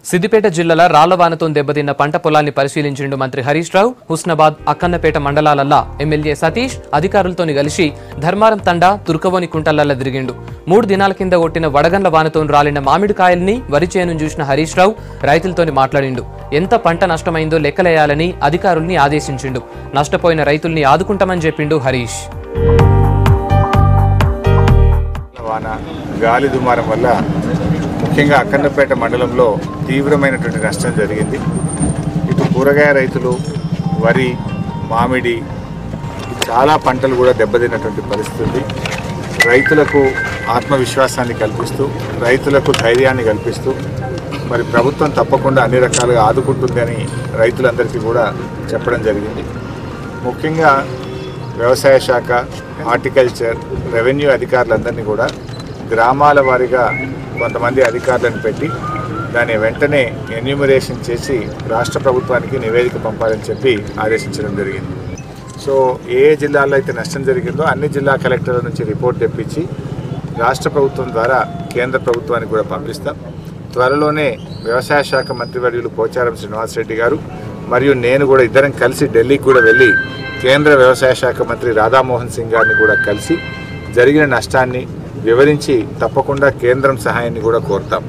సిద్దిపేట జిల్లాల రాళ్లవానతో దెబ్బతిన్న పంట పొలాన్ని పరిశీలించిండు మంత్రి హరీష్ రావు. హుస్నాబాద్, అక్కన్నపేట మండలాలల్లా ఎమ్మెల్యే సతీష్ అధికారులతోని కలిసి ధర్మారం తండా, తుర్కవోని కుంటలల్ల తిరిగిండు. 3 దినాల కింద కొట్టిన వడగండ్ల వానతో రాలిన మామిడికాయల్ని వరి చేనును చూసిన హరీష్ రావు రైతులతోని మాట్లాడిండు. ఎంత పంట నష్టమైందో లెక్కలేయాలని అధికారుల్ని ఆదేశించిండు. నష్టపోయిన రైతుల్ని ఆదుకుంటామని చెప్పిండు హరీష్. గాలి దుమారం వల్ల ముఖ్యంగా అక్కన్నపేట మండలంలో తీవ్రమైనటువంటి నష్టం జరిగింది. ఇటు కూరగాయ రైతులు, వరి, మామిడి చాలా పంటలు కూడా దెబ్బతిన్నటువంటి పరిస్థితి. రైతులకు ఆత్మవిశ్వాసాన్ని కల్పిస్తూ, రైతులకు ధైర్యాన్ని కల్పిస్తూ మరి ప్రభుత్వం తప్పకుండా అన్ని రకాలుగా ఆదుకుంటుందని రైతులందరికీ కూడా చెప్పడం జరిగింది. ముఖ్యంగా వ్యవసాయ శాఖ, హార్టికల్చర్, రెవెన్యూ అధికారులందరినీ కూడా గ్రామాల వారీగా కొంతమంది అధికారులను పెట్టి దాన్ని వెంటనే ఎన్యూమరేషన్ చేసి రాష్ట్ర ప్రభుత్వానికి నివేదిక పంపాలని చెప్పి ఆదేశించడం జరిగింది. సో ఏ జిల్లాలో అయితే నష్టం జరిగిందో అన్ని జిల్లా కలెక్టర్ల నుంచి రిపోర్ట్ తెప్పించి రాష్ట్ర ప్రభుత్వం ద్వారా కేంద్ర ప్రభుత్వానికి కూడా పంపిస్తాం. త్వరలోనే వ్యవసాయ శాఖ మంత్రివర్యులు పోచారం శ్రీనివాసరెడ్డి గారు మరియు నేను కూడా ఇద్దరం కలిసి ఢిల్లీకి కూడా వెళ్ళి కేంద్ర వ్యవసాయ శాఖ మంత్రి రాధామోహన్ సింగ్ గారిని కూడా కలిసి జరిగిన నష్టాన్ని వివరించి తప్పకుండా కేంద్రం సహాయాన్ని కూడా కోరుతాం.